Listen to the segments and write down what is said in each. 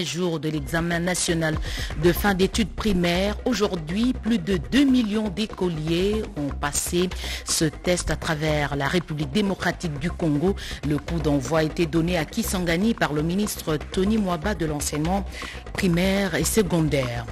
Jour de l'examen national de fin d'études primaires. Aujourd'hui, plus de 2 millions d'écoliers ont passé ce test à travers la République démocratique du Congo. Le coup d'envoi a été donné à Kisangani par le ministre Tony Mwaba de l'enseignement primaire et secondaire.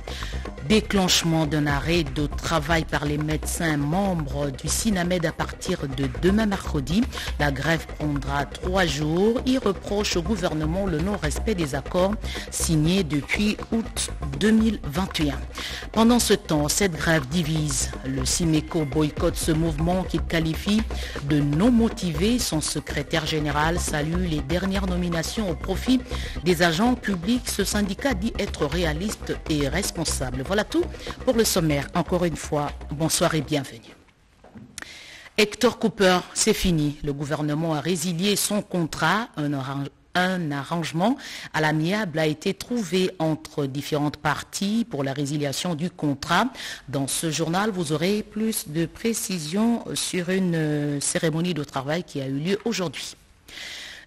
Déclenchement d'un arrêt de travail par les médecins membres du SINAMED à partir de demain mercredi. La grève prendra 3 jours. Il reproche au gouvernement le non-respect des accords signés depuis août 2021. Pendant ce temps, cette grève divise. Le SIMECO boycotte ce mouvement qu'il qualifie de non motivé. Son secrétaire général salue les dernières nominations au profit des agents publics. Ce syndicat dit être réaliste et responsable. Voilà tout pour le sommaire. Encore une fois, bonsoir et bienvenue. Hector Cooper, c'est fini. Le gouvernement a résilié son contrat. Un arrangement à l'amiable a été trouvé entre différentes parties pour la résiliation du contrat. Dans ce journal, vous aurez plus de précisions sur une cérémonie de travail qui a eu lieu aujourd'hui.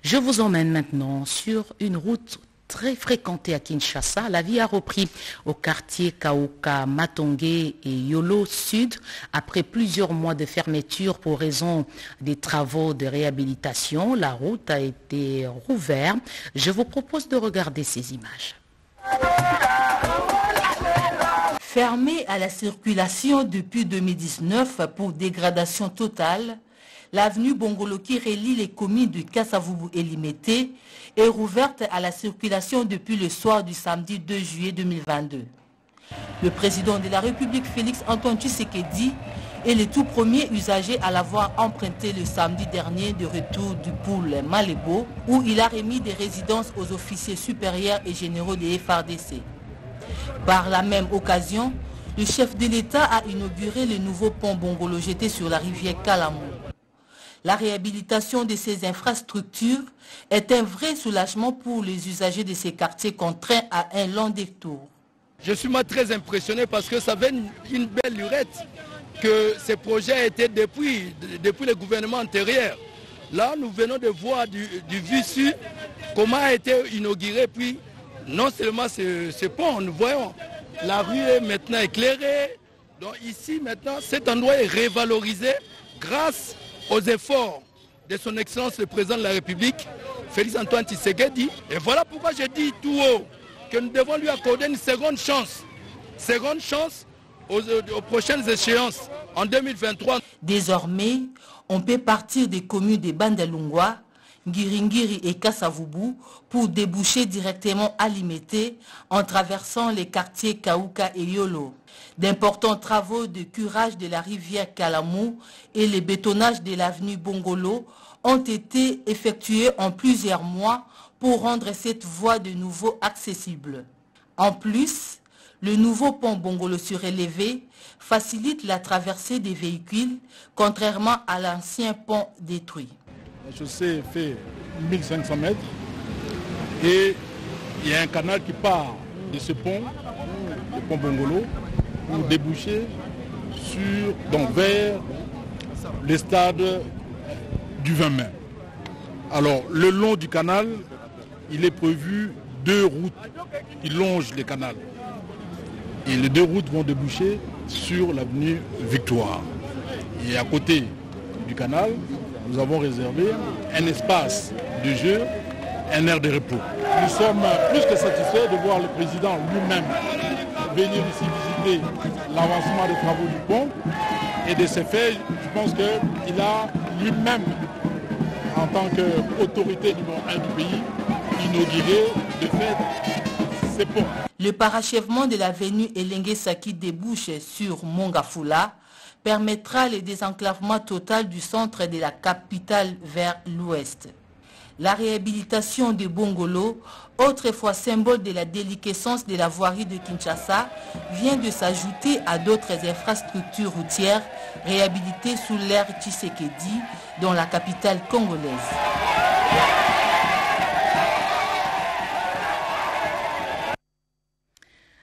Je vous emmène maintenant sur une route très fréquentée à Kinshasa. La vie a repris au quartier Kaouka, Matongé et Yolo Sud après plusieurs mois de fermeture pour raison des travaux de réhabilitation. La route a été rouverte. Je vous propose de regarder ces images. Fermée à la circulation depuis 2019 pour dégradation totale, l'avenue Bongolo qui relie les communes de Kasavubu et Limete est rouverte à la circulation depuis le soir du samedi 2 juillet 2022. Le président de la République, Félix Antoine Tshisekedi, est le tout premier usager à l'avoir emprunté le samedi dernier de retour du pôle Malébo, où il a remis des résidences aux officiers supérieurs et généraux des FARDC. Par la même occasion, le chef de l'État a inauguré le nouveau pont Bongolo jeté sur la rivière Kalamou. La réhabilitation de ces infrastructures est un vrai soulagement pour les usagers de ces quartiers contraints à un long détour. Je suis très impressionné parce que ça fait une belle lurette que ces projets étaient depuis le gouvernement antérieur. Là, nous venons de voir du visu comment a été inauguré, puis non seulement ce pont, nous voyons, la rue est maintenant éclairée. Donc ici, maintenant, cet endroit est révalorisé grâce aux efforts de son Excellence le Président de la République, Félix Antoine Tshisekedi. Et voilà pourquoi je dis tout haut que nous devons lui accorder une seconde chance aux prochaines échéances en 2023. Désormais, on peut partir des communes de Bandalungwa, Ngiringiri et Kasavubu pour déboucher directement à Limete en traversant les quartiers Kaouka et Yolo. D'importants travaux de curage de la rivière Kalamou et le bétonnage de l'avenue Bongolo ont été effectués en plusieurs mois pour rendre cette voie de nouveau accessible. En plus, le nouveau pont Bongolo surélevé facilite la traversée des véhicules, contrairement à l'ancien pont détruit. La chaussée fait 1500 mètres et il y a un canal qui part de ce pont, le pont Bongolo, pour déboucher vers les stades du 20 mai. Alors, le long du canal, il est prévu 2 routes qui longent le canal. Et les 2 routes vont déboucher sur l'avenue Victoire. Et à côté du canal, nous avons réservé un espace de jeu, un aire de repos. Nous sommes plus que satisfaits de voir le président lui-même venir ici visiter l'avancement des travaux du pont. Et de ce fait, je pense qu'il a lui-même, en tant qu'autorité numéro 1 du pays, inauguré de fait ces ponts. Le parachèvement de l'avenue Elengue Saki débouche sur Mongafula permettra le désenclavement total du centre de la capitale vers l'ouest. La réhabilitation de Bongolo, autrefois symbole de la déliquescence de la voirie de Kinshasa, vient de s'ajouter à d'autres infrastructures routières réhabilitées sous l'ère Tshisekedi dans la capitale congolaise.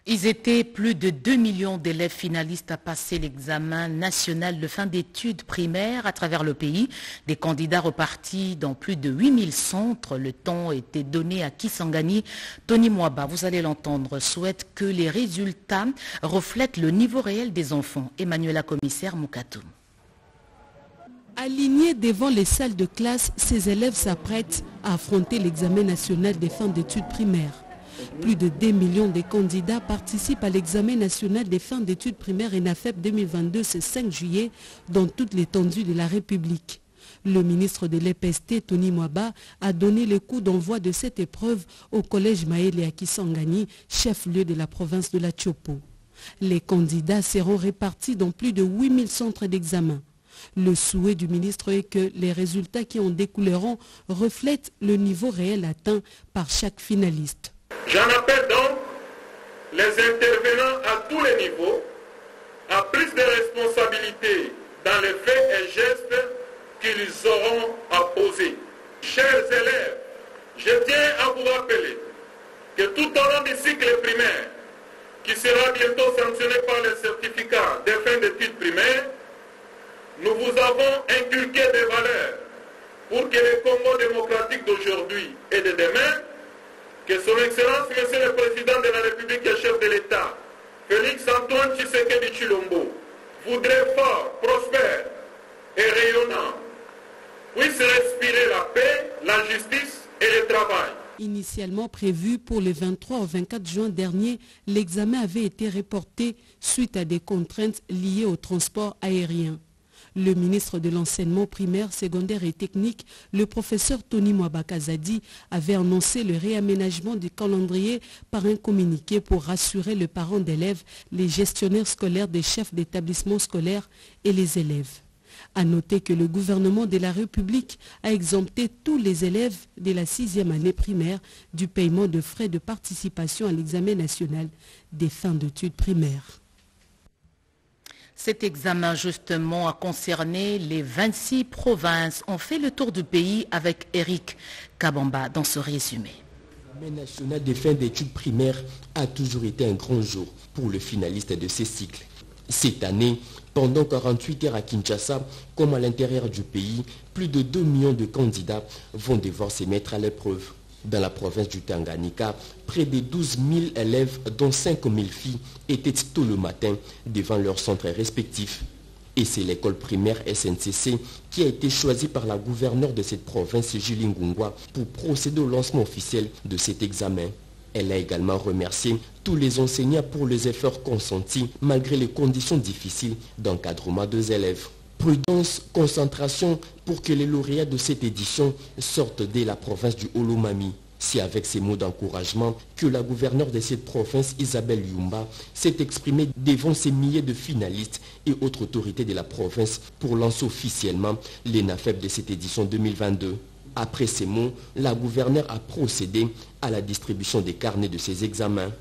Ils étaient plus de 2 millions d'élèves finalistes à passer l'examen national de fin d'études primaires à travers le pays. Des candidats repartis dans plus de 8000 centres. Le temps était donné à Kisangani. Tony Mwaba, vous allez l'entendre, souhaite que les résultats reflètent le niveau réel des enfants. Emmanuela Commissaire Moukatoum. Alignés devant les salles de classe, ces élèves s'apprêtent à affronter l'examen national des fins d'études primaires. Plus de 2 millions de candidats participent à l'examen national des fins d'études primaires ENAFEP 2022 ce 5 juillet dans toute l'étendue de la République. Le ministre de l'EPST, Tony Mwaba, a donné le coup d'envoi de cette épreuve au collège Maëlé à Kisangani, chef-lieu de la province de la Tchopo. Les candidats seront répartis dans plus de 8000 centres d'examen. Le souhait du ministre est que les résultats qui en découleront reflètent le niveau réel atteint par chaque finaliste. J'en appelle donc les intervenants à tous les niveaux à plus de responsabilités dans les faits et gestes qu'ils auront à poser. Chers élèves, je tiens à vous rappeler que tout au long du cycle primaire, qui sera bientôt sanctionné par les certificats des fins d'études primaires, nous vous avons inculqué des valeurs pour que le Congo démocratique d'aujourd'hui et de demain, que son Excellence, Monsieur le Président de la République et chef de l'État, Félix Antoine Tshisekedi Tshilombo, voudrait fort, prospère et rayonnant, puisse respirer la paix, la justice et le travail. Initialement prévu pour le 23 au 24 juin dernier, l'examen avait été reporté suite à des contraintes liées au transport aérien. Le ministre de l'enseignement primaire, secondaire et technique, le professeur Tony Mwaba Kazadi, avait annoncé le réaménagement du calendrier par un communiqué pour rassurer les parents d'élèves, les gestionnaires scolaires des chefs d'établissement scolaires et les élèves. À noter que le gouvernement de la République a exempté tous les élèves de la 6e année primaire du paiement de frais de participation à l'examen national des fins d'études primaires. Cet examen, justement, a concerné les 26 provinces. On fait le tour du pays avec Eric Kabamba dans ce résumé. L'examen national des fins d'études primaires a toujours été un grand jour pour le finaliste de ces cycles. Cette année, pendant 48 heures à Kinshasa, comme à l'intérieur du pays, plus de 2 millions de candidats vont devoir se mettre à l'épreuve. Dans la province du Tanganyika, près de 12 000 élèves, dont 5 000 filles, étaient tôt le matin devant leurs centres respectifs. Et c'est l'école primaire SNCC qui a été choisie par la gouverneure de cette province, Julie Ngungwa, pour procéder au lancement officiel de cet examen. Elle a également remercié tous les enseignants pour les efforts consentis malgré les conditions difficiles d'encadrement des élèves. Prudence, concentration pour que les lauréats de cette édition sortent de la province du Olomami. C'est avec ces mots d'encouragement que la gouverneure de cette province, Isabelle Yumba, s'est exprimée devant ces milliers de finalistes et autres autorités de la province pour lancer officiellement l'ENAFEP de cette édition 2022. Après ces mots, la gouverneure a procédé à la distribution des carnets de ces examens.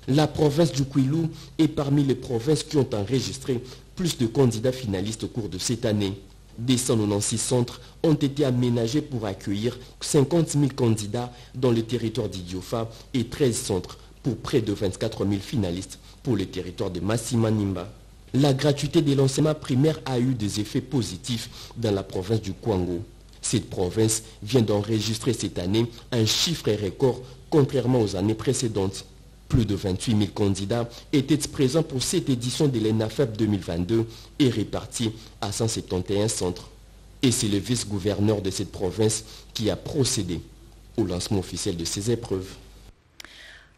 La province du Kwilu est parmi les provinces qui ont enregistré plus de candidats finalistes au cours de cette année. 296 centres ont été aménagés pour accueillir 50 000 candidats dans le territoire d'Idiofa et 13 centres pour près de 24 000 finalistes pour le territoire de Massimanimba. La gratuité de l'enseignement primaire a eu des effets positifs dans la province du Kwango. Cette province vient d'enregistrer cette année un chiffre record contrairement aux années précédentes. Plus de 28 000 candidats étaient présents pour cette édition de l'ENAFEP 2022 et répartis à 171 centres. Et c'est le vice-gouverneur de cette province qui a procédé au lancement officiel de ces épreuves.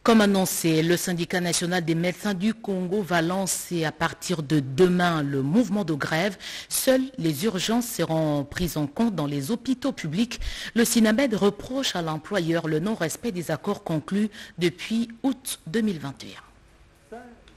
Comme annoncé, le syndicat national des médecins du Congo va lancer à partir de demain le mouvement de grève. Seules les urgences seront prises en compte dans les hôpitaux publics. Le SINAMED reproche à l'employeur le non-respect des accords conclus depuis août 2021.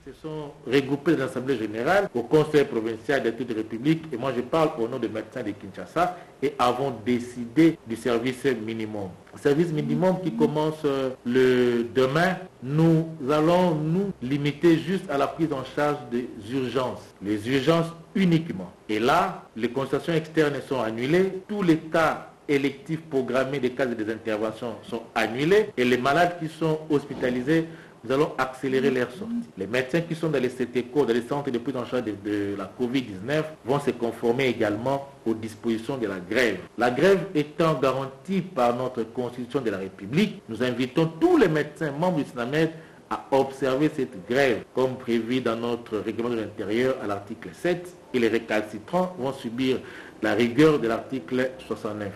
Se sont regroupés dans l'Assemblée générale au Conseil provincial d'études républiques et moi je parle au nom des médecins de Kinshasa et avons décidé du service minimum. Service minimum qui commence le demain, nous allons nous limiter juste à la prise en charge des urgences, les urgences uniquement. Et là, les consultations externes sont annulées, tous les cas électifs programmés des cas et des interventions sont annulés et les malades qui sont hospitalisés nous allons accélérer leur sortie. Les médecins qui sont dans les CTECO, dans les centres de prise en charge de la COVID-19, vont se conformer également aux dispositions de la grève. La grève étant garantie par notre Constitution de la République, nous invitons tous les médecins membres du SNAMED à observer cette grève comme prévu dans notre règlement de l'intérieur à l'article 7 et les récalcitrants vont subir la rigueur de l'article 69.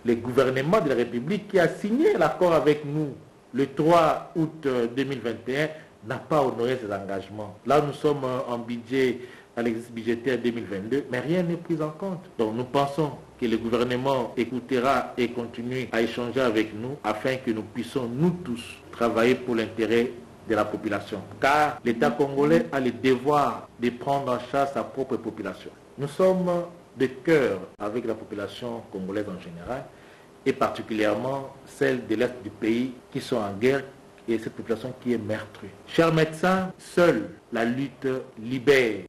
Le gouvernement de la République qui a signé l'accord avec nous le 3 août 2021 n'a pas honoré ses engagements. Là, nous sommes en budget, à l'exercice budgétaire 2022, mais rien n'est pris en compte. Donc nous pensons que le gouvernement écoutera et continue à échanger avec nous afin que nous puissions, nous tous, travailler pour l'intérêt de la population. Car l'État congolais a le devoir de prendre en charge sa propre population. Nous sommes de cœur avec la population congolaise en général et particulièrement celle de l'Est du pays qui sont en guerre et cette population qui est meurtrie. Chers médecins, seule la lutte libère.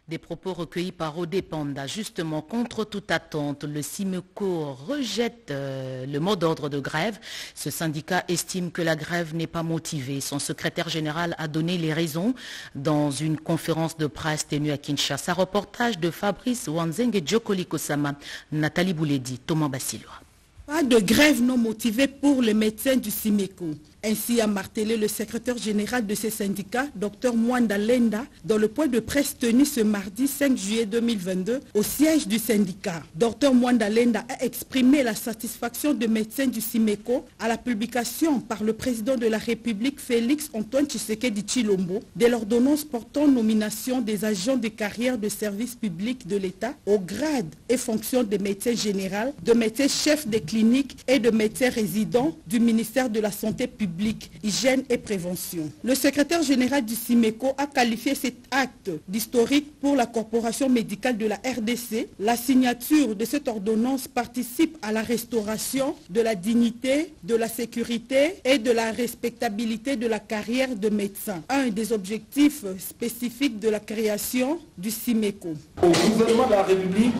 Des propos recueillis par Odépanda. Justement, contre toute attente, le SIMECO rejette le mot d'ordre de grève. Ce syndicat estime que la grève n'est pas motivée. Son secrétaire général a donné les raisons dans une conférence de presse tenue à Kinshasa. Reportage de Fabrice Wanzeng et Djokoli Kosama, Nathalie Bouledi, Thomas Bassiloa. Pas de grève non motivée pour les médecins du SIMECO. Ainsi a martelé le secrétaire général de ces syndicats, Dr Mwanda Lenda, dans le point de presse tenu ce mardi 5 juillet 2022 au siège du syndicat. Dr Mwanda Lenda a exprimé la satisfaction des médecins du SIMECO à la publication par le président de la République Félix Antoine Tshisekedi Tshilombo de l'ordonnance portant nomination des agents de carrière de service public de l'État au grade et fonction des médecins généraux, de médecins chefs des cliniques et de médecins résidents du ministère de la Santé publique, hygiène et prévention. Le secrétaire général du SIMECO a qualifié cet acte d'historique pour la corporation médicale de la RDC. La signature de cette ordonnance participe à la restauration de la dignité, de la sécurité et de la respectabilité de la carrière de médecin. Un des objectifs spécifiques de la création du SIMECO. Au gouvernement de la République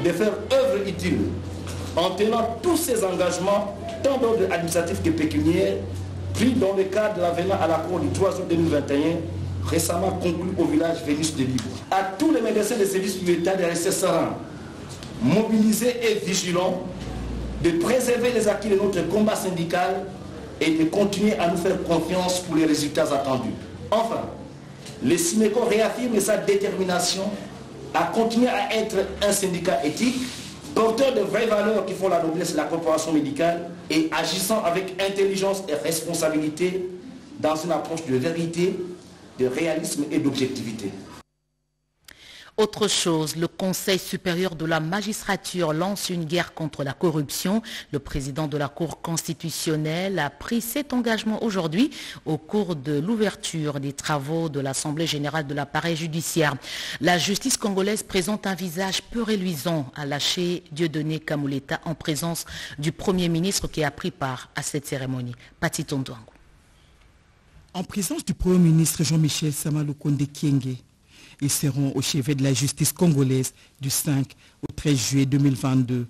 de faire œuvre utile en tenant tous ses engagements, tant d'ordre administratif que pécuniaire, pris dans le cadre de l'avenant à l'accord du 3 août 2021, récemment conclu au village Vénus de Libre. À tous les médecins de services de l'État de rester sereins, mobilisés et vigilants, de préserver les acquis de notre combat syndical et de continuer à nous faire confiance pour les résultats attendus. Enfin, le SIMECO réaffirme sa détermination à continuer à être un syndicat éthique, porteur de vraies valeurs qui font la noblesse de la corporation médicale et agissant avec intelligence et responsabilité dans une approche de vérité, de réalisme et d'objectivité. Autre chose, le Conseil supérieur de la magistrature lance une guerre contre la corruption. Le président de la Cour constitutionnelle a pris cet engagement aujourd'hui au cours de l'ouverture des travaux de l'Assemblée générale de l'appareil judiciaire. La justice congolaise présente un visage peu reluisant à lâcher Dieudonné Kamuleta en présence du Premier ministre qui a pris part à cette cérémonie. Pati Tondouango. En présence du Premier ministre Jean-Michel Samalukonde Kyenge, ils seront au chevet de la justice congolaise du 5 au 13 juillet 2022.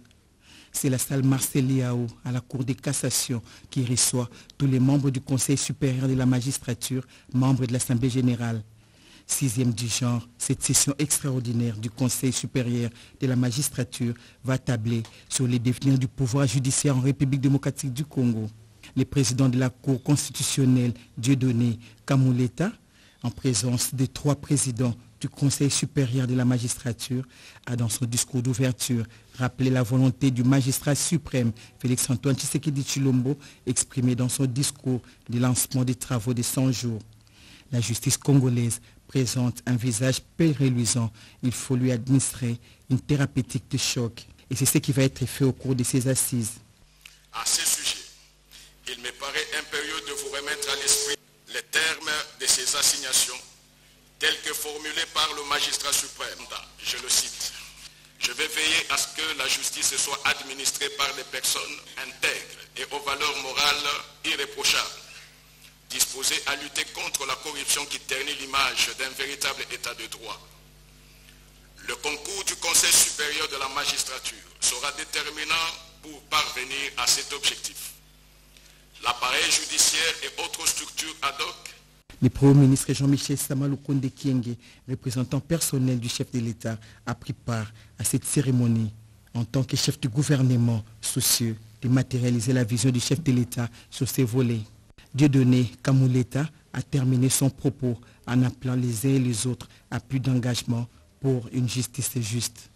C'est la salle Marcel Liao à la Cour de cassation qui reçoit tous les membres du Conseil supérieur de la magistrature, membres de l'Assemblée générale. 6e du genre, cette session extraordinaire du Conseil supérieur de la magistrature va tabler sur les devenirs du pouvoir judiciaire en République démocratique du Congo. Le président de la Cour constitutionnelle, Dieudonné Kamuleta, en présence des 3 présidents du Conseil supérieur de la magistrature, a dans son discours d'ouverture rappelé la volonté du magistrat suprême Félix Antoine Tshisekedi Tshilombo exprimée dans son discours de lancement des travaux de 100 jours. La justice congolaise présente un visage peu reluisant. Il faut lui administrer une thérapeutique de choc. Et c'est ce qui va être fait au cours de ces assises. À ce sujet, il me paraît impérieux de vous remettre à l'esprit les termes de ces assignations tels que formulés par le magistrat suprême. Je le cite. Je vais veiller à ce que la justice soit administrée par des personnes intègres et aux valeurs morales irréprochables, disposées à lutter contre la corruption qui ternit l'image d'un véritable état de droit. Le concours du Conseil supérieur de la magistrature sera déterminant pour parvenir à cet objectif. L'appareil judiciaire et autres structures Le Premier ministre Jean-Michel Sama Lukonde Kyenge, représentant personnel du chef de l'État, a pris part à cette cérémonie en tant que chef du gouvernement, soucieux de matérialiser la vision du chef de l'État sur ces volets. Dieudonné Kamouleta a terminé son propos en appelant les uns et les autres à plus d'engagement pour une justice juste.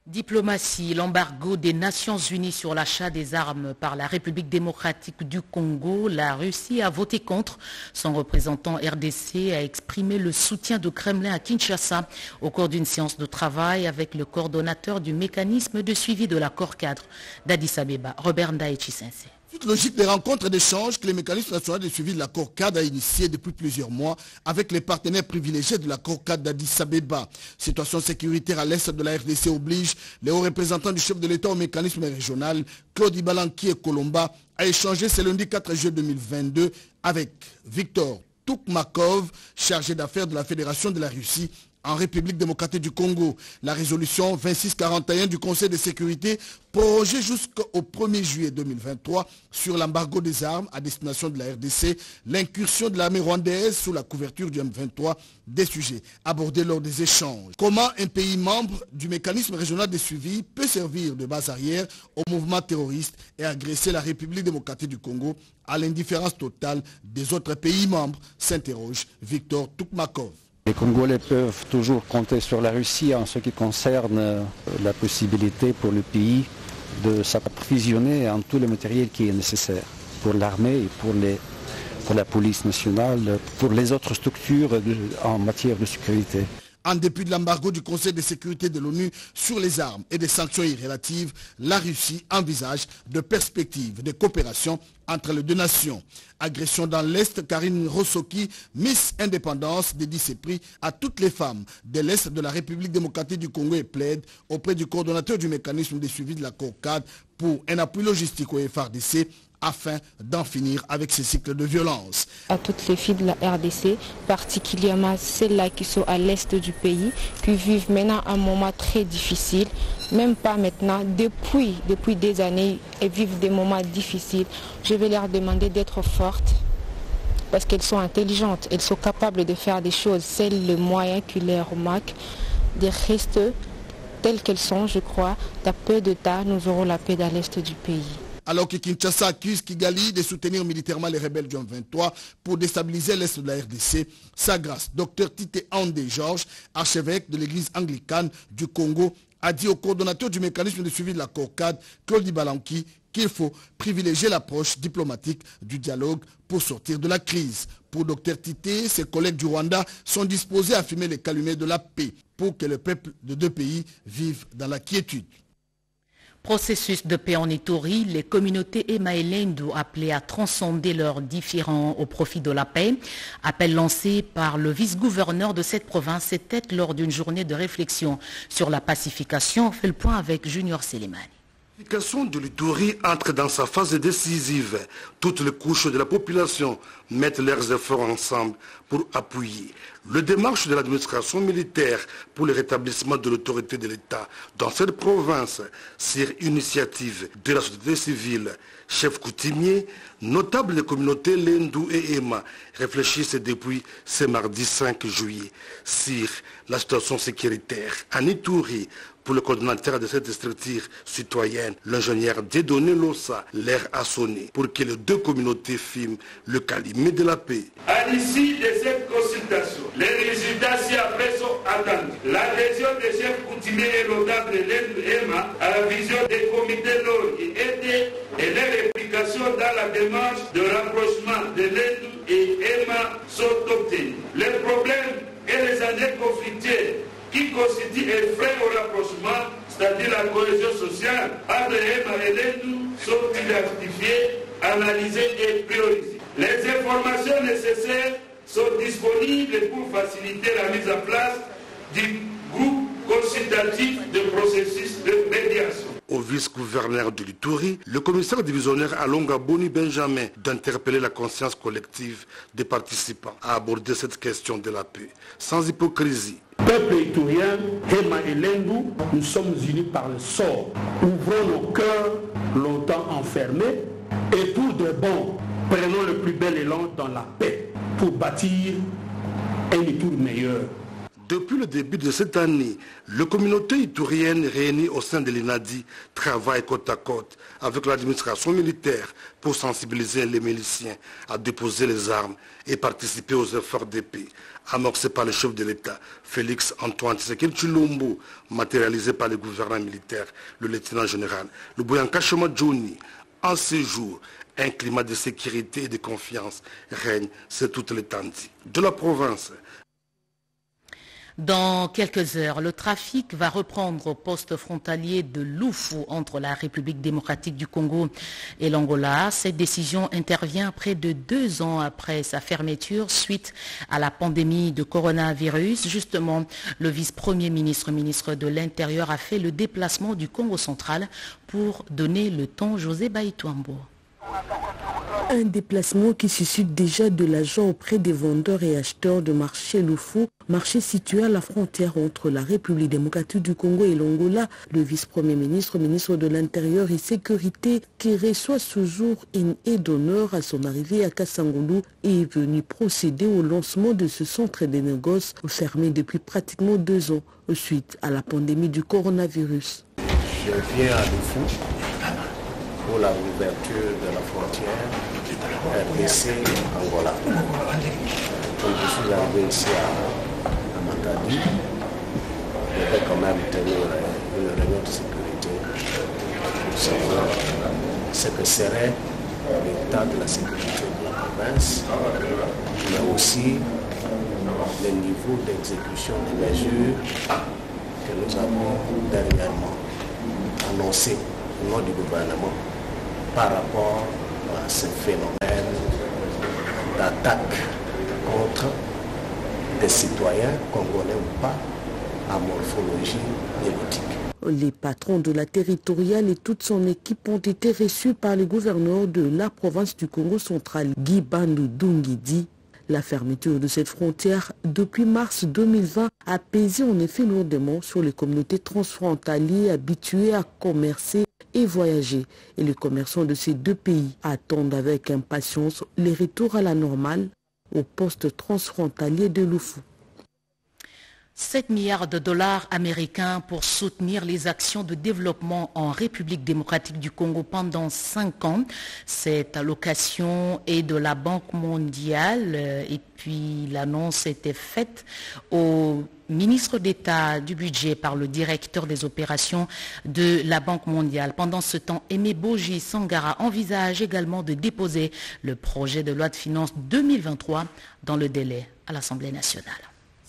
Diplomatie, l'embargo des Nations Unies sur l'achat des armes par la République démocratique du Congo. La Russie a voté contre. Son représentant RDC a exprimé le soutien du Kremlin à Kinshasa au cours d'une séance de travail avec le coordonnateur du mécanisme de suivi de l'accord cadre d'Addis Abeba, Robert Ndaïchi-Sensé. Toute logique des rencontres et d'échanges que le mécanisme national de suivi de l'accord cadre a initié depuis plusieurs mois avec les partenaires privilégiés de l'accord cadre d'Addis Abeba. Situation sécuritaire à l'est de la RDC oblige les hauts représentants du chef de l'État au mécanisme régional, Claude Ibalanki et Colomba, à échanger ce lundi 4 juillet 2022 avec Victor Toukmakov, chargé d'affaires de la Fédération de la Russie en République démocratique du Congo. La résolution 2641 du Conseil de sécurité prorogée jusqu'au 1er juillet 2023 sur l'embargo des armes à destination de la RDC, l'incursion de l'armée rwandaise sous la couverture du M23, des sujets abordés lors des échanges. Comment un pays membre du mécanisme régional de suivi peut servir de base arrière au mouvement terroriste et agresser la République démocratique du Congo à l'indifférence totale des autres pays membres, s'interroge Victor Toukmakov. Les Congolais peuvent toujours compter sur la Russie en ce qui concerne la possibilité pour le pays de s'approvisionner en tout le matériel qui est nécessaire pour l'armée et pour la police nationale, pour les autres structures en matière de sécurité. En dépit de l'embargo du Conseil de sécurité de l'ONU sur les armes et des sanctions irrélatives, la Russie envisage de perspectives de coopération entre les deux nations. Agression dans l'Est, Karine Rossoki, Miss Indépendance, dédie ses prix à toutes les femmes de l'Est de la République démocratique du Congo et plaide auprès du coordonnateur du mécanisme de suivi de l'accord cadre pour un appui logistique au FARDC afin d'en finir avec ces cycles de violence. À toutes les filles de la RDC, particulièrement celles-là qui sont à l'est du pays, qui vivent maintenant un moment très difficile, même pas maintenant, depuis des années, elles vivent des moments difficiles. Je vais leur demander d'être fortes, parce qu'elles sont intelligentes, elles sont capables de faire des choses. C'est le moyen qui leur manque, de rester telles qu'elles sont, je crois. Dans peu de temps, nous aurons la paix dans l'est du pays. Alors que Kinshasa accuse Kigali de soutenir militairement les rebelles du M23 pour déstabiliser l'Est de la RDC, sa grâce, Dr Tite Andé Georges, archevêque de l'église anglicane du Congo, a dit au coordonnateur du mécanisme de suivi de l'accord cadre, Claude Ibalanki, qu'il faut privilégier l'approche diplomatique du dialogue pour sortir de la crise. Pour Dr Tite, ses collègues du Rwanda sont disposés à fumer les calumets de la paix pour que le peuple de deux pays vive dans la quiétude. Processus de paix en Ituri, les communautés Ema et Lendu appelées à transcender leurs différends au profit de la paix. Appel lancé par le vice-gouverneur de cette province, c'était lors d'une journée de réflexion sur la pacification. On fait le point avec Junior Selimani. La pacification de l'Ituri entre dans sa phase décisive. Toutes les couches de la population mettent leurs efforts ensemble pour appuyer le démarche de l'administration militaire pour le rétablissement de l'autorité de l'État dans cette province sur initiative de la société civile. Chefs coutumiers, notables des communautés Lendu et Ema réfléchissent depuis ce mardi 5 juillet sur la situation sécuritaire en Ituri. Pour le coordinateur de cette structure citoyenne, l'ingénieur Dieudonné Lossa, l'air a sonné pour que les deux communautés filment le calumet de la paix. À l'issue de cette consultation, les résultats ci-après sont attendus. L'adhésion des chefs coutumiers et notables de Lendu et Ema à la vision des comités LOL et leur implication dans la démarche de rapprochement de Lendu et Ema sont obtenus. Les problèmes et les années conflictuelles qui constitue un frein au rapprochement, c'est-à-dire la cohésion sociale, entre Ema et Lendu, sont identifiées, analysées et priorisées. Les informations nécessaires sont disponibles pour faciliter la mise en place du groupe consultatif de processus de médiation. Au vice-gouverneur de l'Ituri, le commissaire divisionnaire Alonga Boni Benjamin d'interpeller la conscience collective des participants à aborder cette question de la paix, sans hypocrisie. Peuple iturien, Ema et Lendu, nous sommes unis par le sort. Ouvrons nos cœurs longtemps enfermés et pour de bon, prenons le plus bel élan dans la paix. pour bâtir un retour meilleur. Depuis le début de cette année, la communauté itourienne réunie au sein de l'INADI travaille côte à côte avec l'administration militaire pour sensibiliser les miliciens à déposer les armes et participer aux efforts de paix amorcés par le chef de l'État, Félix Antoine Tshisekedi Tshilombo, matérialisé par le gouverneur militaire, le lieutenant général Luboyanka Shema Johnny. En ces jours, un climat de sécurité et de confiance règne sur toute l'étendue de la province. Dans quelques heures, le trafic va reprendre au poste frontalier de Lufu entre la République démocratique du Congo et l'Angola. Cette décision intervient près de 2 ans après sa fermeture suite à la pandémie de coronavirus. Justement, le vice-premier ministre, ministre de l'Intérieur, a fait le déplacement du Congo central pour donner le ton José Baïtouambo. Un déplacement qui suscite déjà de la joie auprès des vendeurs et acheteurs de marché Lufu, marché situé à la frontière entre la République démocratique du Congo et l'Angola. Le vice-premier ministre, ministre de l'Intérieur et Sécurité, qui reçoit toujours une aide d'honneur à son arrivée à Kasangulu, est venu procéder au lancement de ce centre de négoce fermé depuis pratiquement 2 ans suite à la pandémie du coronavirus. Je viens à Lufu pour la réouverture de la frontière RDC-Angola. Comme je suis arrivé ici à Matadi, je vais quand même tenir une réunion de sécurité pour savoir ce que serait l'état de la sécurité de la province, mais aussi le niveau d'exécution des mesures que nous avons dernièrement annoncées au nom du gouvernement par rapport à ce phénomène d'attaque contre des citoyens, congolais ou pas, à morphologie négotique. Les patrons de la territoriale et toute son équipe ont été reçus par le gouverneur de la province du Congo central, Guy Bandou Dungidi. La fermeture de cette frontière depuis mars 2020 a pesé en effet lourdement sur les communautés transfrontalières habituées à commercer et voyager. Et les commerçants de ces 2 pays attendent avec impatience les retours à la normale au poste transfrontalier de Lufu. 7 milliards de dollars américains pour soutenir les actions de développement en République démocratique du Congo pendant 5 ans. Cette allocation est de la Banque mondiale et puis l'annonce était faite au ministre d'État du budget par le directeur des opérations de la Banque mondiale. Pendant ce temps, Aimé Boji Sangara envisage également de déposer le projet de loi de finances 2023 dans le délai à l'Assemblée nationale.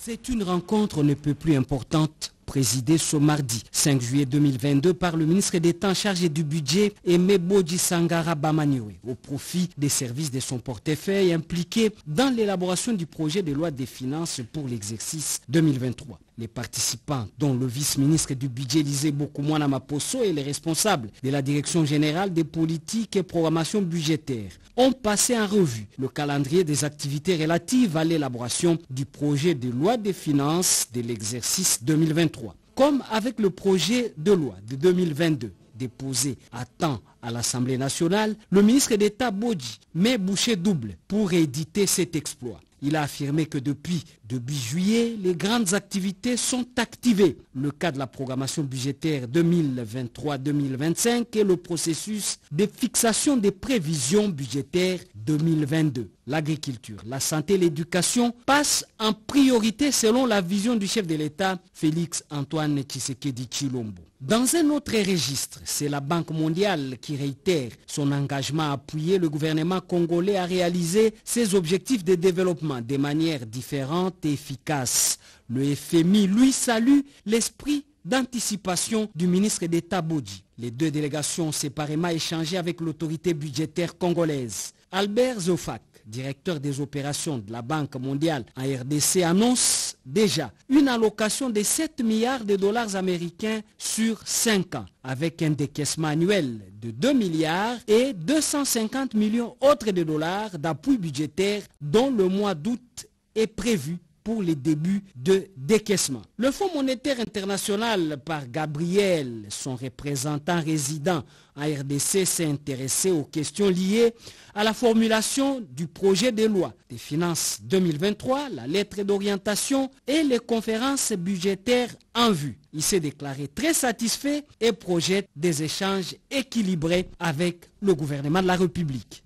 C'est une rencontre ne peut plus importante, présidée ce mardi 5 juillet 2022 par le ministre d'État chargé du budget Aimé Boji Sangara Bamanioé au profit des services de son portefeuille impliqués dans l'élaboration du projet de loi des finances pour l'exercice 2023. Les participants, dont le vice-ministre du budget Lisée Bokoumouana Maposo et les responsables de la Direction générale des politiques et programmation budgétaire, ont passé en revue le calendrier des activités relatives à l'élaboration du projet de loi des finances de l'exercice 2023. Comme avec le projet de loi de 2022 déposé à temps à l'Assemblée nationale, le ministre d'État Boji met bouchée double pour éditer cet exploit. Il a affirmé que depuis début juillet, les grandes activités sont activées. Le cas de la programmation budgétaire 2023-2025 et le processus de fixation des prévisions budgétaires 2022. L'agriculture, la santé et l'éducation passent en priorité selon la vision du chef de l'État, Félix Antoine Tshisekedi Tshilombo. Dans un autre registre, c'est la Banque mondiale qui réitère son engagement à appuyer le gouvernement congolais à réaliser ses objectifs de développement de manière différente et efficace. Le FMI, lui, salue l'esprit d'anticipation du ministre d'État Boji. Les 2 délégations ont séparément échangé avec l'autorité budgétaire congolaise. Albert Zofak, directeur des opérations de la Banque mondiale en RDC, annonce déjà une allocation de 7 milliards de dollars américains sur 5 ans, avec un décaissement annuel de 2 milliards et 250 millions autres de dollars d'appui budgétaire dont le mois d'août est prévu pour les débuts de décaissement. Le Fonds monétaire international, par Gabriel, son représentant résident en RDC, s'est intéressé aux questions liées à la formulation du projet de loi des finances 2023, la lettre d'orientation et les conférences budgétaires en vue. Il s'est déclaré très satisfait et projette des échanges équilibrés avec le gouvernement de la République.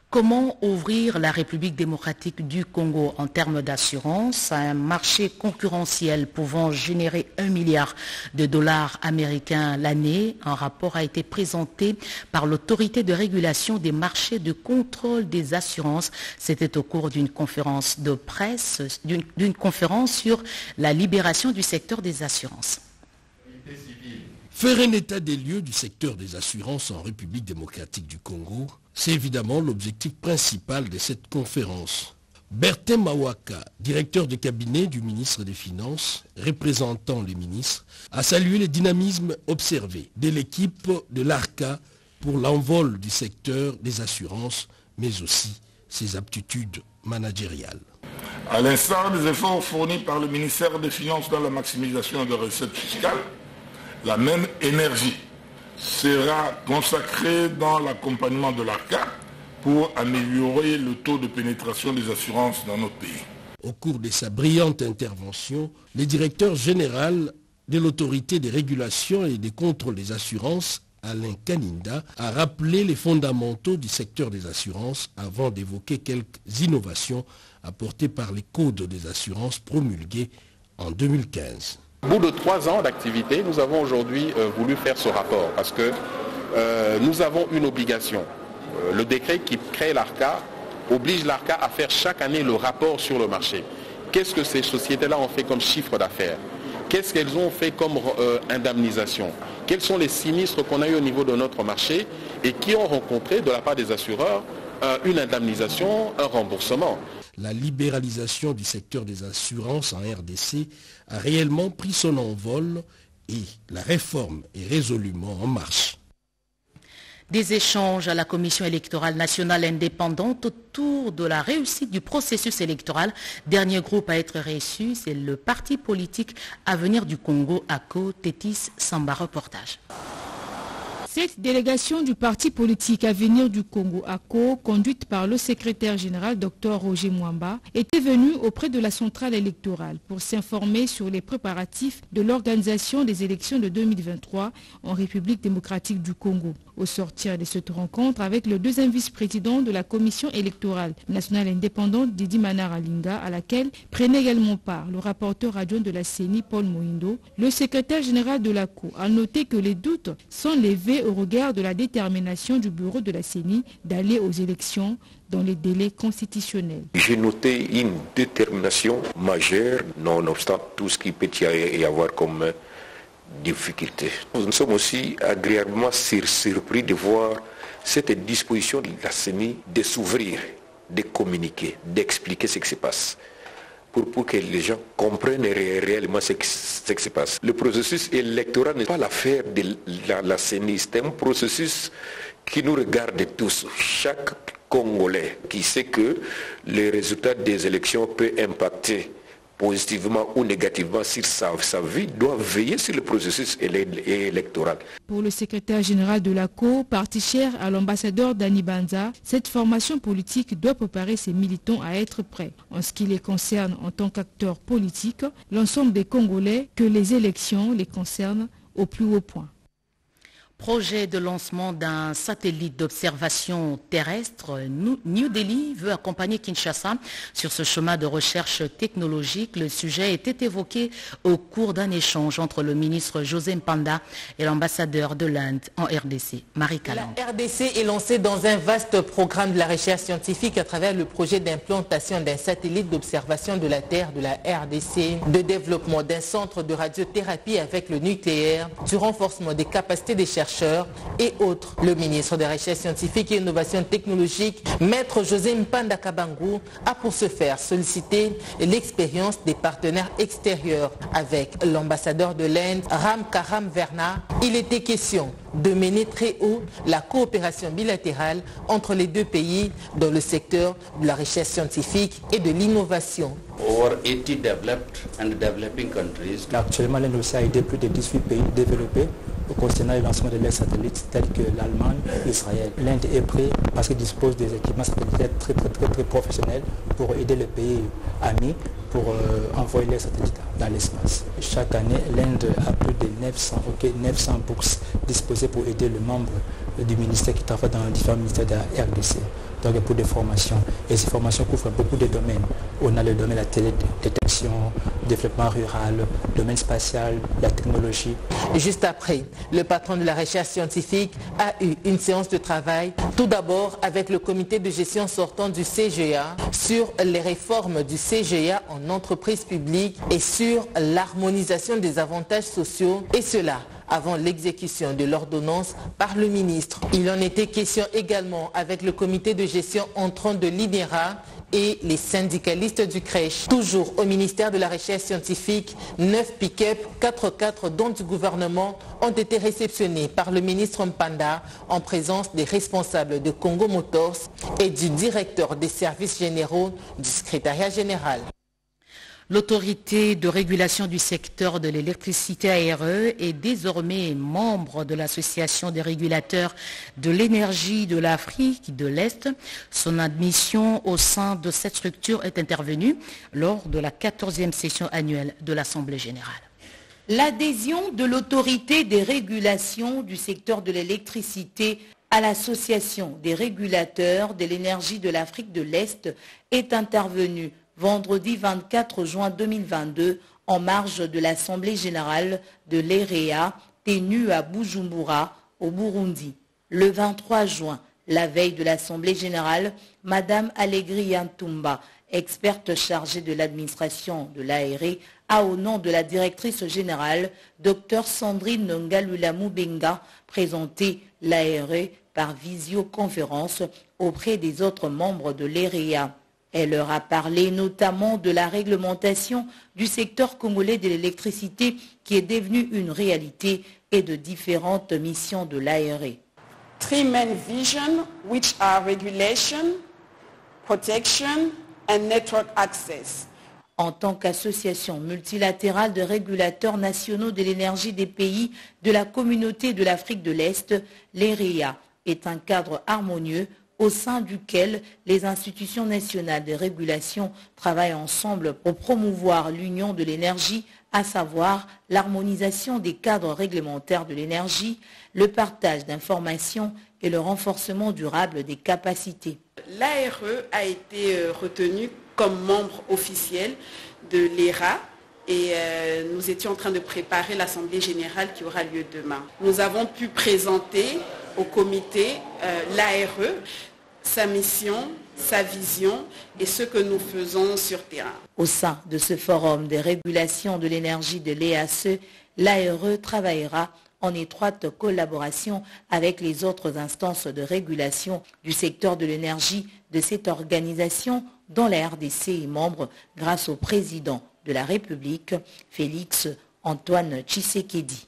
Comment ouvrir la République démocratique du Congo en termes d'assurance à un marché concurrentiel pouvant générer $1 milliard américains l'année? Un rapport a été présenté par l'autorité de régulation des marchés de contrôle des assurances. C'était au cours d'une conférence de presse, d'une conférence sur la libération du secteur des assurances. Faire un état des lieux du secteur des assurances en République démocratique du Congo, c'est évidemment l'objectif principal de cette conférence. Bertin Mawaka, directeur de cabinet du ministre des Finances, représentant les ministres, a salué le dynamisme observé de l'équipe de l'ARCA pour l'envol du secteur des assurances, mais aussi ses aptitudes managériales. À l'instar des efforts fournis par le ministère des Finances dans la maximisation des recettes fiscales, la même énergie sera consacrée dans l'accompagnement de l'ARCA pour améliorer le taux de pénétration des assurances dans notre pays. Au cours de sa brillante intervention, le directeur général de l'autorité des régulations et des contrôles des assurances, Alain Kaninda, a rappelé les fondamentaux du secteur des assurances avant d'évoquer quelques innovations apportées par les codes des assurances promulgués en 2015. Au bout de 3 ans d'activité, nous avons aujourd'hui voulu faire ce rapport parce que nous avons une obligation. Le décret qui crée l'ARCA oblige l'ARCA à faire chaque année le rapport sur le marché. Qu'est-ce que ces sociétés-là ont fait comme chiffre d'affaires? Qu'est-ce qu'elles ont fait comme indemnisation? Quels sont les sinistres qu'on a eu au niveau de notre marché et qui ont rencontré de la part des assureurs une indemnisation, un remboursement? La libéralisation du secteur des assurances en RDC a réellement pris son envol et la réforme est résolument en marche. Des échanges à la Commission électorale nationale indépendante autour de la réussite du processus électoral. Dernier groupe à être reçu, c'est le parti politique Avenir du Congo, ACO. Tétis Samba, reportage. Cette délégation du parti politique Avenir du Congo, ACO, conduite par le secrétaire général Dr Roger Mwamba, était venue auprès de la centrale électorale pour s'informer sur les préparatifs de l'organisation des élections de 2023 en République démocratique du Congo. Au sortir de cette rencontre avec le deuxième vice-président de la commission électorale nationale indépendante Didi Manaralinga, à laquelle prenait également part le rapporteur adjoint de la CENI Paul Moindo, le secrétaire général de l'ACO a noté que les doutes sont levés au regard de la détermination du bureau de la CENI d'aller aux élections dans les délais constitutionnels. J'ai noté une détermination majeure, nonobstant tout ce qu'il peut y avoir comme difficulté. Nous sommes aussi agréablement surpris de voir cette disposition de la CENI de s'ouvrir, de communiquer, d'expliquer ce qui se passe, pour que les gens comprennent réellement ce qui se passe. Le processus électoral n'est pas l'affaire de la CENI, c'est un processus qui nous regarde tous. Chaque Congolais qui sait que les résultats des élections peuvent impacter positivement ou négativement sur sa vie, doit veiller sur le processus électoral. Pour le secrétaire général de l'ACO, parti cher à l'ambassadeur Dani Banza, cette formation politique doit préparer ses militants à être prêts. En ce qui les concerne en tant qu'acteurs politiques, l'ensemble des Congolais, que les élections les concernent au plus haut point. Projet de lancement d'un satellite d'observation terrestre, New Delhi veut accompagner Kinshasa sur ce chemin de recherche technologique. Le sujet était évoqué au cours d'un échange entre le ministre José Mpanda et l'ambassadeur de l'Inde en RDC, Marie Caland. La RDC est lancée dans un vaste programme de la recherche scientifique à travers le projet d'implantation d'un satellite d'observation de la Terre de la RDC, de développement d'un centre de radiothérapie avec le nucléaire, du renforcement des capacités des chercheurs chercheurs et autres. Le ministre des Recherches scientifiques et innovations technologiques, Maître José Mpanda Kabangu, a pour ce faire sollicité l'expérience des partenaires extérieurs. Avec l'ambassadeur de l'Inde, Ram Karam Verna, il était question de mener très haut la coopération bilatérale entre les deux pays dans le secteur de la recherche scientifique et de l'innovation. Actuellement, l'Inde aussi a aidé plus de 18 pays développés concernant le lancement de leurs satellites tels que l'Allemagne, l'Israël. L'Inde est prête parce qu'elle dispose des équipements satellitaires très professionnels pour aider les pays amis pour envoyer les satellites dans l'espace. Chaque année, l'Inde a plus de 900 bourses disposées pour aider les membres du ministère qui travaillent dans les différents ministères de la RDC. Donc pour des formations. Et ces formations couvrent beaucoup de domaines. On a le domaine de la télédétection, développement rural, le domaine spatial, la technologie. Juste après, le patron de la recherche scientifique a eu une séance de travail, tout d'abord avec le comité de gestion sortant du CGA, sur les réformes du CGA en entreprise publique et sur l'harmonisation des avantages sociaux, et cela avant l'exécution de l'ordonnance par le ministre. Il en était question également avec le comité de gestion entrant de l'INERA et les syndicalistes du crèche. Toujours au ministère de la Recherche scientifique, 9 pick-up 4x4 dont du gouvernement ont été réceptionnés par le ministre Mpanda en présence des responsables de Congo Motors et du directeur des services généraux du secrétariat général. L'autorité de régulation du secteur de l'électricité ARE est désormais membre de l'association des régulateurs de l'énergie de l'Afrique de l'Est. Son admission au sein de cette structure est intervenue lors de la 14e session annuelle de l'Assemblée générale. L'adhésion de l'autorité des régulations du secteur de l'électricité à l'association des régulateurs de l'énergie de l'Afrique de l'Est est intervenue vendredi 24 juin 2022 en marge de l'Assemblée générale de l'EREA tenue à Bujumbura au Burundi. Le 23 juin, la veille de l'Assemblée générale, Madame Allegri Yantumba, experte chargée de l'administration de l'ARE, a au nom de la directrice générale, Dr Sandrine Ngalula Mubenga, présenté l'ARE par visioconférence auprès des autres membres de l'EREA. Elle leur a parlé notamment de la réglementation du secteur congolais de l'électricité qui est devenue une réalité et de différentes missions de l'ARE. Three main visions, which are regulation, protection and network access. En tant qu'association multilatérale de régulateurs nationaux de l'énergie des pays de la communauté de l'Afrique de l'Est, l'EREA est un cadre harmonieux au sein duquel les institutions nationales de régulation travaillent ensemble pour promouvoir l'union de l'énergie, à savoir l'harmonisation des cadres réglementaires de l'énergie, le partage d'informations et le renforcement durable des capacités. L'ARE a été retenue comme membre officiel de l'ERA et nous étions en train de préparer l'Assemblée générale qui aura lieu demain. Nous avons pu présenter au comité l'ARE, sa mission, sa vision et ce que nous faisons sur terrain. Au sein de ce forum des régulations de l'énergie de l'EACE, l'ARE travaillera en étroite collaboration avec les autres instances de régulation du secteur de l'énergie de cette organisation dont la RDC est membre grâce au président de la République, Félix Antoine Tshisekedi.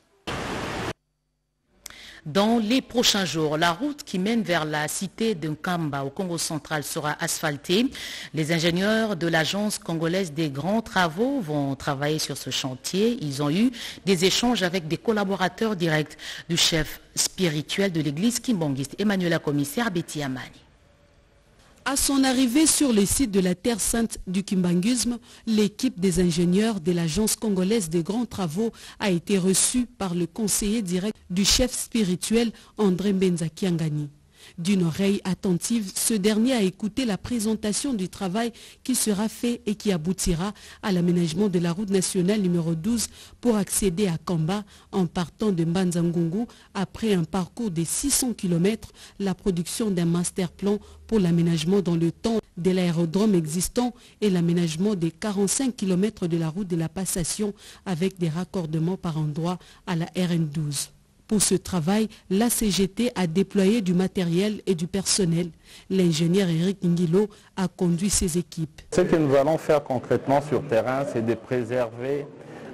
Dans les prochains jours, la route qui mène vers la cité de Nkamba au Congo central sera asphaltée. Les ingénieurs de l'agence congolaise des grands travaux vont travailler sur ce chantier. Ils ont eu des échanges avec des collaborateurs directs du chef spirituel de l'église kimbangiste, Emmanuel Commissaire Betty Amani. À son arrivée sur le site de la Terre Sainte du Kimbanguisme, l'équipe des ingénieurs de l'Agence congolaise des grands travaux a été reçue par le conseiller direct du chef spirituel André Mbenza-Kiangani. D'une oreille attentive, ce dernier a écouté la présentation du travail qui sera fait et qui aboutira à l'aménagement de la route nationale numéro 12 pour accéder à Kamba en partant de Mbanza-Ngungu après un parcours de 600 km, la production d'un master plan pour l'aménagement dans le temps de l'aérodrome existant et l'aménagement des 45 km de la route de la passation avec des raccordements par endroits à la RN12. Pour ce travail, la CGT a déployé du matériel et du personnel. L'ingénieur Eric Ngilo a conduit ses équipes. Ce que nous allons faire concrètement sur terrain, c'est de préserver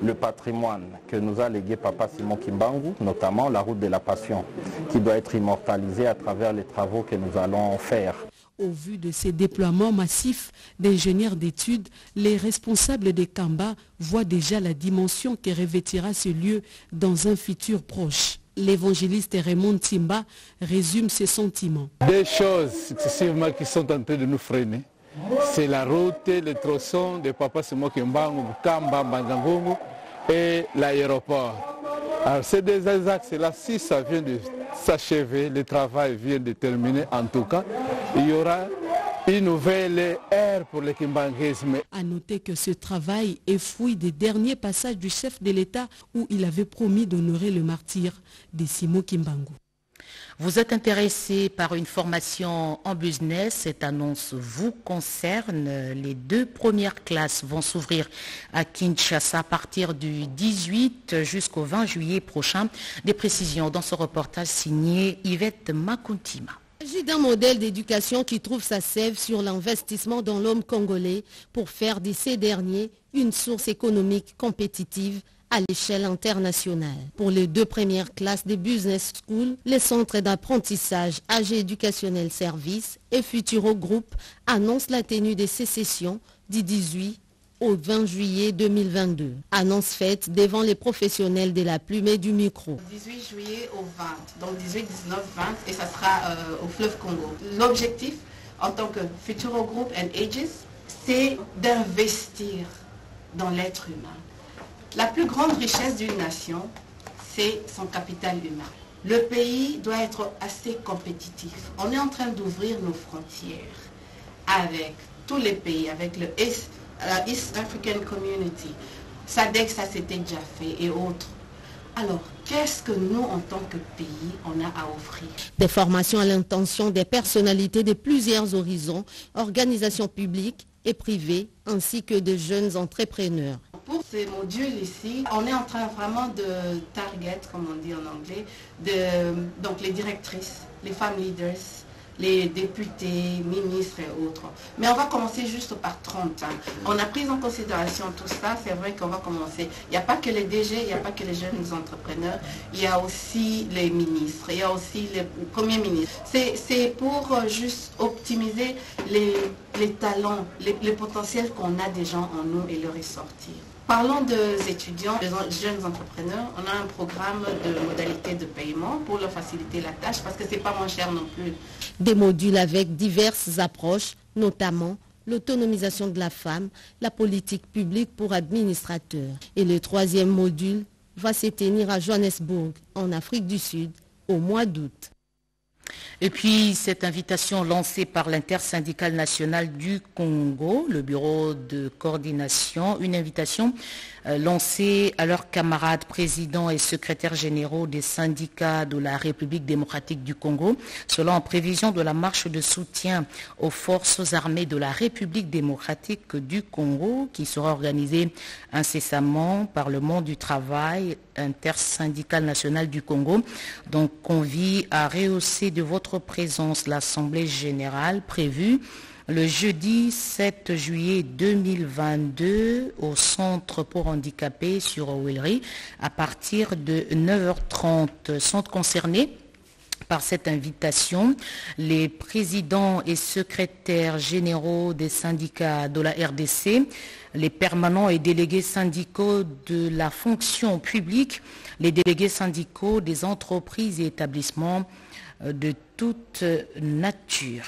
le patrimoine que nous a légué Papa Simon Kimbangu, notamment la route de la Passion, qui doit être immortalisée à travers les travaux que nous allons faire. Au vu de ces déploiements massifs d'ingénieurs d'études, les responsables des Kamba voient déjà la dimension que revêtira ce lieu dans un futur proche. L'évangéliste Raymond Timba résume ses sentiments. Des choses successivement qui sont en train de nous freiner. C'est la route, les tronçons de Papa Simon Kimbangu, Kamba, Bangangongo et l'aéroport. Alors ces deux axes-là, si ça vient de s'achever, le travail vient de terminer en tout cas, il y aura une nouvelle ère pour le kimbanguisme. À noter que ce travail est fruit des derniers passages du chef de l'État où il avait promis d'honorer le martyr de Simon Kimbangu. Vous êtes intéressé par une formation en business, cette annonce vous concerne. Les 2 premières classes vont s'ouvrir à Kinshasa à partir du 18 jusqu'au 20 juillet prochain. Des précisions dans ce reportage signé Yvette Makuntima. Il s'agit d'un modèle d'éducation qui trouve sa sève sur l'investissement dans l'homme congolais pour faire de ces derniers une source économique compétitive à l'échelle internationale. Pour les 2 premières classes des Business School, les centres d'apprentissage AG Éducationnel Service et Futuro Group annoncent la tenue des sessions du 18 au 20 juillet 2022. Annonce faite devant les professionnels de la plume et du micro. 18 juillet au 20, donc 18, 19, 20 et ça sera au fleuve Congo. L'objectif en tant que Futuro Group and Ages, c'est d'investir dans l'être humain. La plus grande richesse d'une nation, c'est son capital humain. Le pays doit être assez compétitif. On est en train d'ouvrir nos frontières avec tous les pays, avec le East African Community. SADC, ça s'était déjà fait et autres. Alors, qu'est-ce que nous, en tant que pays, on a à offrir? Des formations à l'intention des personnalités de plusieurs horizons, organisations publiques et privées, ainsi que de jeunes entrepreneurs. Pour ces modules ici, on est en train vraiment de target, comme on dit en anglais, donc les directrices, les femmes leaders, les députés, ministres et autres. Mais on va commencer juste par 30 ans. On a pris en considération tout ça, c'est vrai qu'on va commencer. Il n'y a pas que les DG, il n'y a pas que les jeunes entrepreneurs, il y a aussi les ministres, il y a aussi les premiers ministres. C'est pour juste optimiser les talents, les potentiels qu'on a des gens en nous et les ressortir. Parlons des étudiants, des jeunes entrepreneurs, on a un programme de modalités de paiement pour leur faciliter la tâche parce que ce n'est pas moins cher non plus. Des modules avec diverses approches, notamment l'autonomisation de la femme, la politique publique pour administrateurs. Et le 3e module va se tenir à Johannesburg, en Afrique du Sud, au mois d'août. Et puis, cette invitation lancée par l'intersyndicale nationale du Congo, le bureau de coordination, une invitation lancée à leurs camarades présidents et secrétaires généraux des syndicats de la République démocratique du Congo, cela en prévision de la marche de soutien aux forces armées de la République démocratique du Congo, qui sera organisée incessamment par le monde du travail intersyndicale nationale du Congo. Donc, convie à rehausser de votre présence l'Assemblée générale prévue le jeudi 7 juillet 2022 au Centre pour handicapés sur Ouellery à partir de 9h30. Sont concernés par cette invitation les présidents et secrétaires généraux des syndicats de la RDC, les permanents et délégués syndicaux de la fonction publique, les délégués syndicaux des entreprises et établissements de toute nature.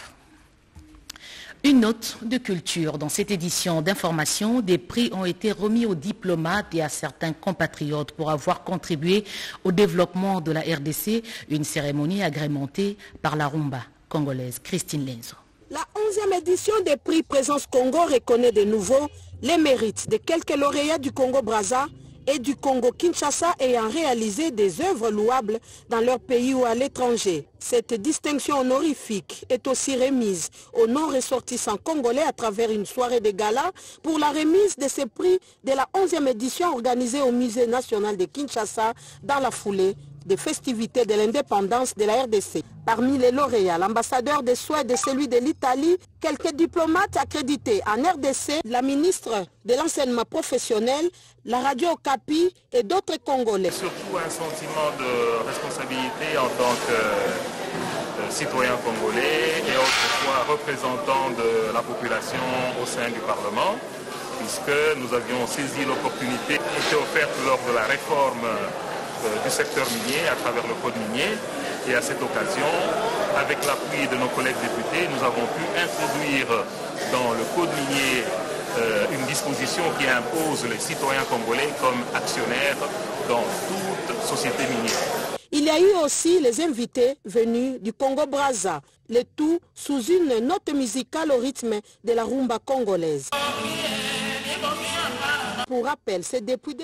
Une note de culture. Dans cette édition d'information, des prix ont été remis aux diplomates et à certains compatriotes pour avoir contribué au développement de la RDC, une cérémonie agrémentée par la rumba congolaise. Christine Lenzo. La 11e édition des prix Présence Congo reconnaît de nouveau les mérites de quelques lauréats du Congo-Brazza et du Congo-Kinshasa ayant réalisé des œuvres louables dans leur pays ou à l'étranger. Cette distinction honorifique est aussi remise aux non-ressortissants congolais à travers une soirée de gala pour la remise de ces prix de la 11e édition organisée au Musée national de Kinshasa dans la foulée des festivités de l'indépendance de la RDC. Parmi les lauréats, l'ambassadeur de Suède et celui de l'Italie, quelques diplomates accrédités en RDC, la ministre de l'enseignement professionnel, la radio Okapi et d'autres Congolais. Surtout un sentiment de responsabilité en tant que citoyen congolais et autrefois représentant de la population au sein du Parlement, puisque nous avions saisi l'opportunité qui était offerte lors de la réforme du secteur minier à travers le code minier. Et à cette occasion, avec l'appui de nos collègues députés, nous avons pu introduire dans le code minier une disposition qui impose les citoyens congolais comme actionnaires dans toute société minière. Il y a eu aussi les invités venus du Congo-Brazza, le tout sous une note musicale au rythme de la rumba congolaise. Pour rappel, c'est depuis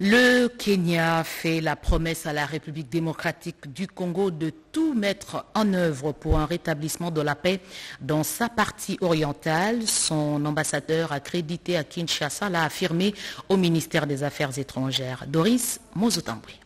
Le Kenya fait la promesse à la République démocratique du Congo de tout mettre en œuvre pour un rétablissement de la paix dans sa partie orientale. Son ambassadeur accrédité à Kinshasa l'a affirmé au ministère des Affaires étrangères. Doris Mozotambri.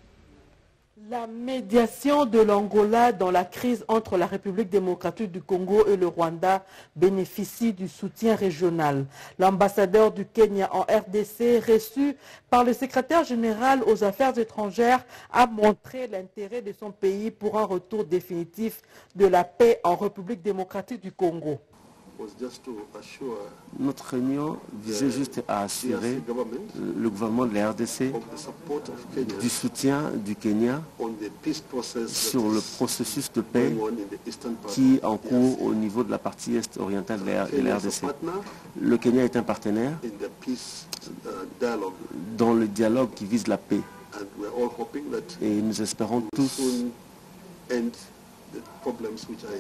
La médiation de l'Angola dans la crise entre la République démocratique du Congo et le Rwanda bénéficie du soutien régional. L'ambassadeur du Kenya en RDC, reçu par le secrétaire général aux Affaires étrangères, a montré l'intérêt de son pays pour un retour définitif de la paix en République démocratique du Congo. Notre réunion visait juste à assurer le gouvernement de la RDC du soutien du Kenya sur le processus de paix qui est en cours au niveau de la partie est orientale de la RDC. Le Kenya est un partenaire dans le dialogue qui vise la paix. Et nous espérons tous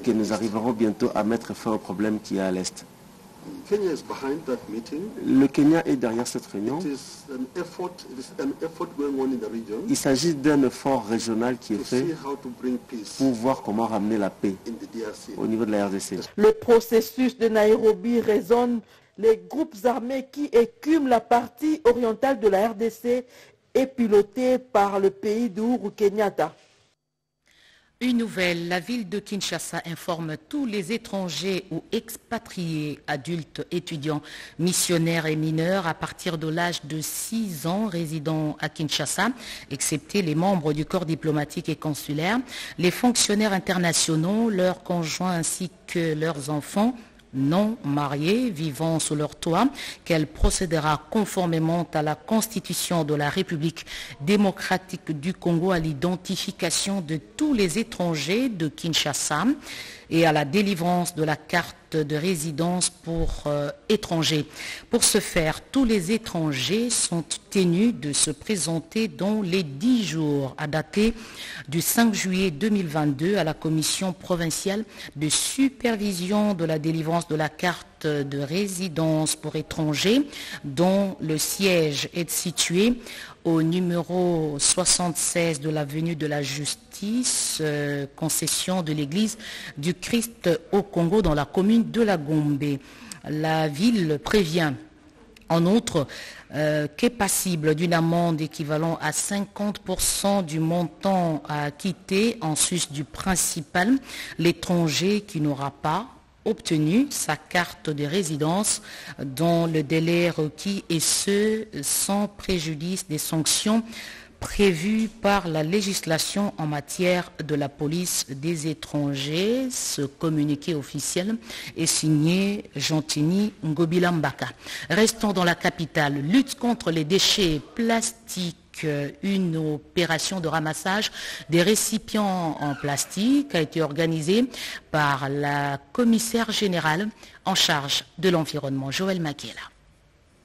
que nous arriverons bientôt à mettre fin au problème qui est à l'Est. Le Kenya est derrière cette réunion. Il s'agit d'un effort régional qui est fait pour voir comment ramener la paix au niveau de la RDC. Le processus de Nairobi résonne. Les groupes armés qui écument la partie orientale de la RDC est piloté par le pays d'Ouru Kenyatta. Une nouvelle, la ville de Kinshasa informe tous les étrangers ou expatriés, adultes, étudiants, missionnaires et mineurs à partir de l'âge de 6 ans résidant à Kinshasa, excepté les membres du corps diplomatique et consulaire, les fonctionnaires internationaux, leurs conjoints ainsi que leurs enfants non mariés vivant sous leur toit, qu'elle procédera conformément à la Constitution de la République démocratique du Congo à l'identification de tous les étrangers de Kinshasa et à la délivrance de la carte de résidence pour étrangers. Pour ce faire, tous les étrangers sont tenus de se présenter dans les 10 jours à dater du 5 juillet 2022 à la Commission provinciale de supervision de la délivrance de la carte de résidence pour étrangers, dont le siège est situé au numéro 76 de l'avenue de la Justice, concession de l'église du Christ au Congo dans la commune de la Gombe. La ville prévient en outre qu'est passible d'une amende équivalent à 50% du montant à acquitter en sus du principal l'étranger qui n'aura pas obtenu sa carte de résidence dans le délai requis, et ce sans préjudice des sanctions prévues par la législation en matière de la police des étrangers. Ce communiqué officiel est signé Gentini Ngobilambaka. Restons dans la capitale. Lutte contre les déchets plastiques. Une opération de ramassage des récipients en plastique a été organisée par la commissaire générale en charge de l'environnement, Joël Makela.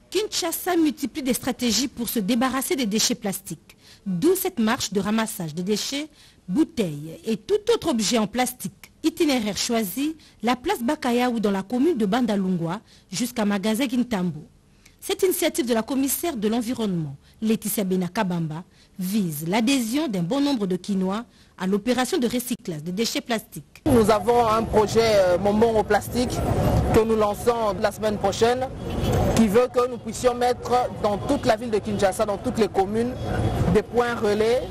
Kinshasa multiplie des stratégies pour se débarrasser des déchets plastiques, d'où cette marche de ramassage des déchets, bouteilles et tout autre objet en plastique. Itinéraire choisi, la place Bakayaou dans la commune de Bandalungwa jusqu'à Magasin Kintambo. Cette initiative de la commissaire de l'environnement, Laetitia Benakabamba, vise l'adhésion d'un bon nombre de Kinois à l'opération de recyclage des déchets plastiques. Nous avons un projet Momon au plastique que nous lançons la semaine prochaine, qui veut que nous puissions mettre dans toute la ville de Kinshasa, dans toutes les communes, des points relais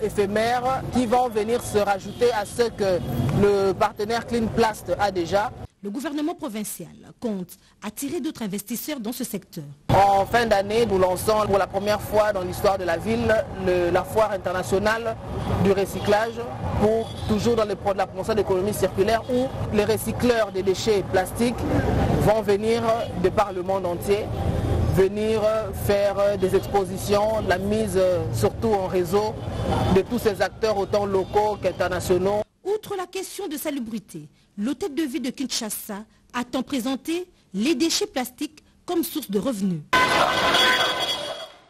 éphémères qui vont venir se rajouter à ce que le partenaire Cleanplast a déjà. Le gouvernement provincial compte attirer d'autres investisseurs dans ce secteur. En fin d'année, nous lançons pour la première fois dans l'histoire de la ville la foire internationale du recyclage toujours dans la promotion de l'économie circulaire où les recycleurs des déchets plastiques vont venir de par le monde entier, venir faire des expositions, la mise surtout en réseau de tous ces acteurs autant locaux qu'internationaux. Outre la question de salubrité, l'hôtel de ville de Kinshasa a-t-on présenté les déchets plastiques comme source de revenus.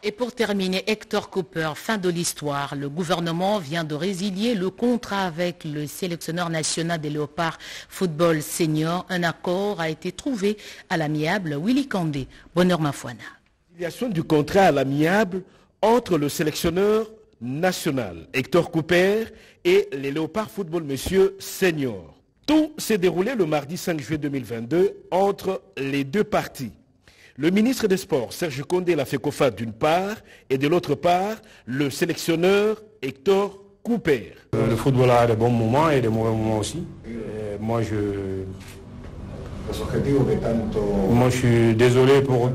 Et pour terminer, Hector Cooper, fin de l'histoire. Le gouvernement vient de résilier le contrat avec le sélectionneur national des Léopards Football Senior. Un accord a été trouvé à l'amiable Willy Kandé. Bonheur Mafouana. Résiliation du contrat à l'amiable entre le sélectionneur national Hector Cooper et les Léopards Football Monsieur Senior. Tout s'est déroulé le mardi 5 juillet 2022 entre les deux parties. Le ministre des Sports, Serge Condé, la FECOFA d'une part, et de l'autre part, le sélectionneur Hector Cooper. Le football a des bons moments et des mauvais moments aussi. Moi, je suis désolé pour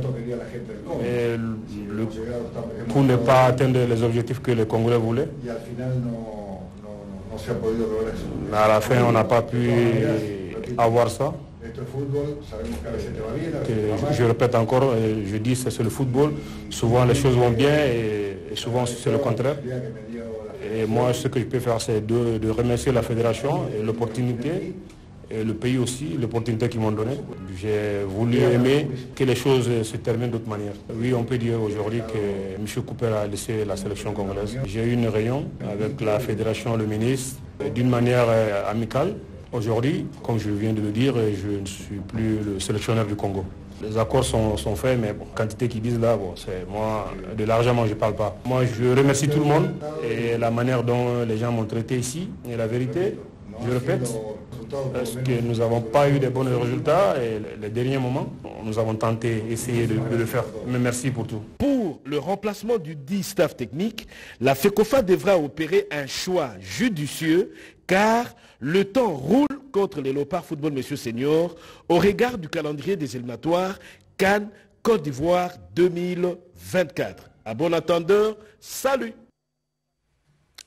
ne pas atteindre les objectifs que les Congolais voulaient. À la fin, on n'a pas pu avoir ça. Je répète encore, je dis c'est le football. Souvent les choses vont bien et souvent c'est le contraire. Et moi, ce que je peux faire, c'est de remercier la fédération et l'opportunité, et le pays aussi, l'opportunité qu'ils m'ont donnée. J'ai voulu aimer que les choses se terminent d'autre manière. Oui, on peut dire aujourd'hui que M. Cooper a laissé la sélection congolaise. J'ai eu une réunion avec la fédération, le ministre, d'une manière amicale. Aujourd'hui, comme je viens de le dire, je ne suis plus le sélectionneur du Congo. Les accords sont faits, mais bon, quantité qu'ils disent là, bon, c'est moi, de l'argent, moi je ne parle pas. Moi, je remercie tout le monde et la manière dont les gens m'ont traité ici. Et la vérité, je répète, parce que nous n'avons pas eu de bons résultats et les derniers moments, nous avons tenté, essayé de le faire. Mais merci pour tout. Pour le remplacement du dit staff technique, la FECOFA devra opérer un choix judicieux car le temps roule contre les Léopards Football Monsieur Senior au regard du calendrier des éliminatoires CAN Côte d'Ivoire 2024. À bon entendeur, salut.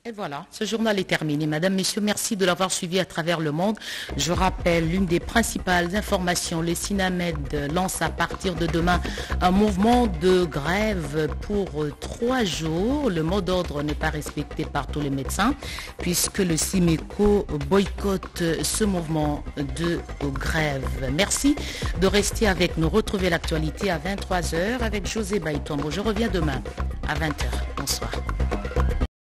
Et voilà, ce journal est terminé. Madame, Messieurs, merci de l'avoir suivi à travers le monde. Je rappelle l'une des principales informations. Le SINAMED lance à partir de demain un mouvement de grève pour 3 jours. Le mot d'ordre n'est pas respecté par tous les médecins puisque le SIMECO boycotte ce mouvement de grève. Merci de rester avec nous. Retrouvez l'actualité à 23h avec José Baïtombo. Je reviens demain à 20h. Bonsoir.